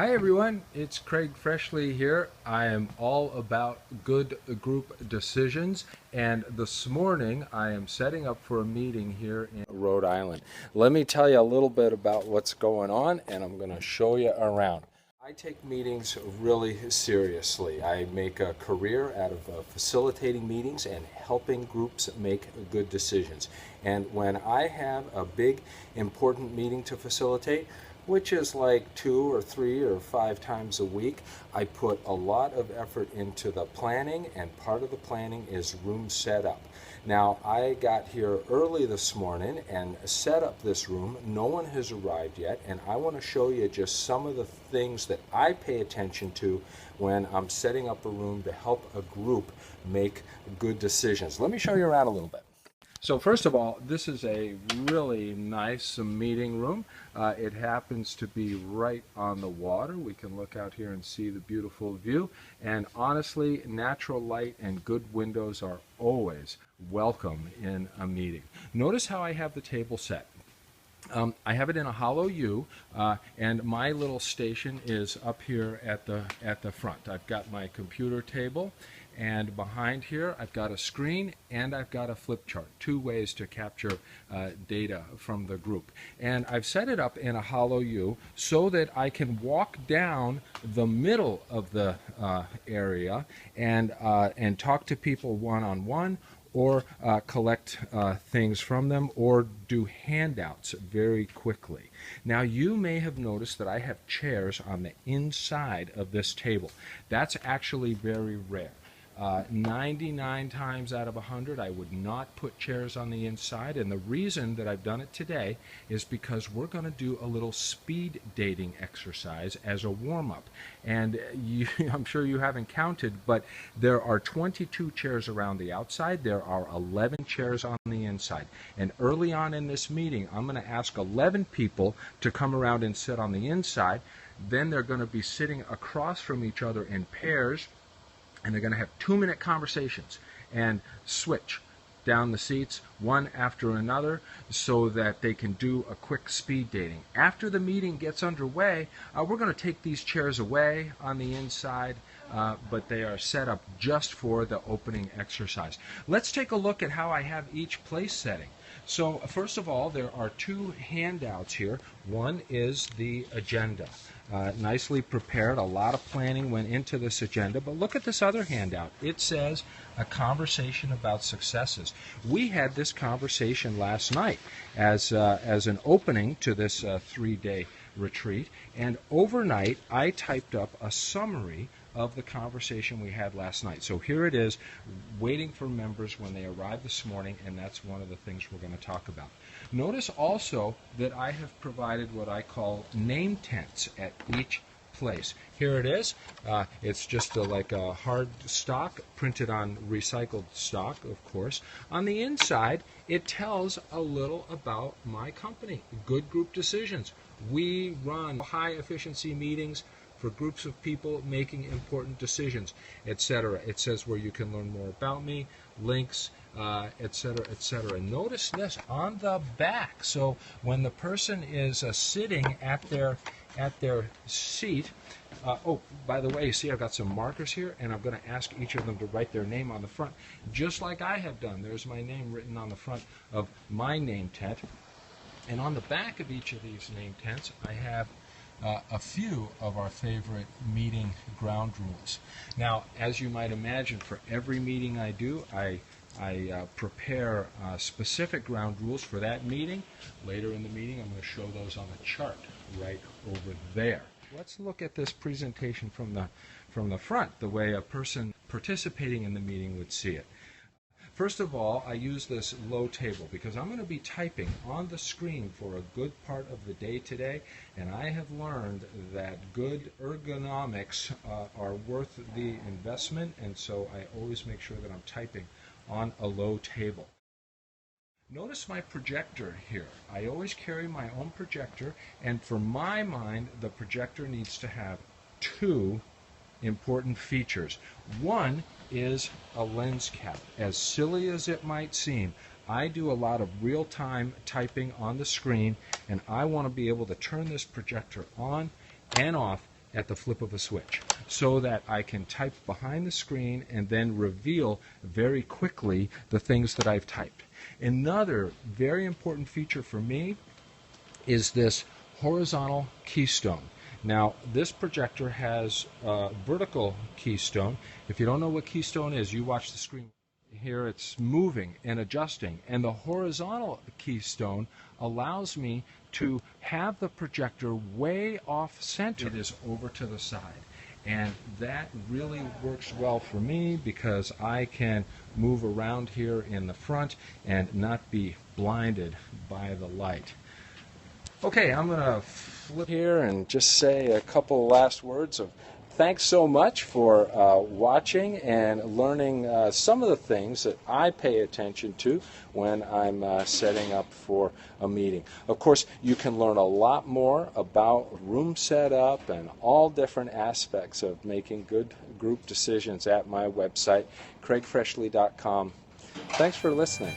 Hi everyone, it's Craig Freshley here. I am all about good group decisions, and this morning I am setting up for a meeting here in Rhode Island. Let me tell you a little bit about what's going on, and I'm going to show you around. I take meetings really seriously. I make a career out of facilitating meetings and helping groups make good decisions. And when I have a big, important meeting to facilitate, which is like 2 or 3 or 5 times a week, I put a lot of effort into the planning, and part of the planning is room setup. Now, I got here early this morning and set up this room. No one has arrived yet, and I want to show you just some of the things that I pay attention to when I'm setting up a room to help a group make good decisions. Let me show you around a little bit. So first of all, this is a really nice meeting room. It happens to be right on the water. We can look out here and see the beautiful view. And honestly, natural light and good windows are always welcome in a meeting. Notice how I have the table set. I have it in a hollow U, and my little station is up here at the front. I've got my computer table, and behind here I've got a screen and I've got a flip chart. 2 ways to capture data from the group. And I've set it up in a hollow U so that I can walk down the middle of the area and talk to people one-on-one, or collect things from them, or do handouts very quickly. Now, you may have noticed that I have chairs on the inside of this table. That's actually very rare. 99 times out of 100, I would not put chairs on the inside, and the reason that I've done it today is because we're going to do a little speed dating exercise as a warm-up. And I'm sure you haven't counted, but there are 22 chairs around the outside. There are 11 chairs on the inside. And early on in this meeting, I'm going to ask 11 people to come around and sit on the inside. Then they're going to be sitting across from each other in pairs, and they're going to have 2-minute conversations and switch down the seats one after another so that they can do a quick speed dating. After the meeting gets underway, we're going to take these chairs away on the inside, but they are set up just for the opening exercise. Let's take a look at how I have each place setting. So first of all, there are 2 handouts here. One is the agenda. Nicely prepared. A lot of planning went into this agenda, but look at this other handout. It says a conversation about successes. We had this conversation last night as an opening to this 3-day retreat, and overnight I typed up a summary of the conversation we had last night. So here it is, waiting for members when they arrive this morning, and that's one of the things we're going to talk about. Notice also that I have provided what I call name tents at each place. Here it is. It's just like a hard stock printed on recycled stock, of course. On the inside, it tells a little about my company, Good Group Decisions. We run high efficiency meetings for groups of people making important decisions, etc. It says where you can learn more about me, links, etc., etc. Notice this on the back. So when the person is sitting at their seat, oh, by the way, you see I've got some markers here, and I'm going to ask each of them to write their name on the front, just like I have done. There's my name written on the front of my name tent. And on the back of each of these name tents, I have a few of our favorite meeting ground rules. Now, as you might imagine, for every meeting I do, I prepare specific ground rules for that meeting. Later in the meeting, I'm going to show those on the chart right over there. Let's look at this presentation from the front, the way a person participating in the meeting would see it. First of all, I use this low table because I'm going to be typing on the screen for a good part of the day today, and I have learned that good ergonomics are worth the investment, and so I always make sure that I'm typing on a low table. Notice my projector here. I always carry my own projector, and for my mind, the projector needs to have 2 important features. One is a lens cap. As silly as it might seem, I do a lot of real-time typing on the screen, and I want to be able to turn this projector on and off at the flip of a switch, so that I can type behind the screen and then reveal very quickly the things that I've typed. Another very important feature for me is this horizontal keystone. Now, this projector has a vertical keystone. If you don't know what keystone is, you watch the screen. Here it's moving and adjusting, and the horizontal keystone allows me to have the projector way off center. It is over to the side, and that really works well for me because I can move around here in the front and not be blinded by the light. Okay, I'm going to flip here and just say a couple last words of thanks so much for watching and learning some of the things that I pay attention to when I'm setting up for a meeting. Of course, you can learn a lot more about room setup and all different aspects of making good group decisions at my website, craigfreshley.com. Thanks for listening.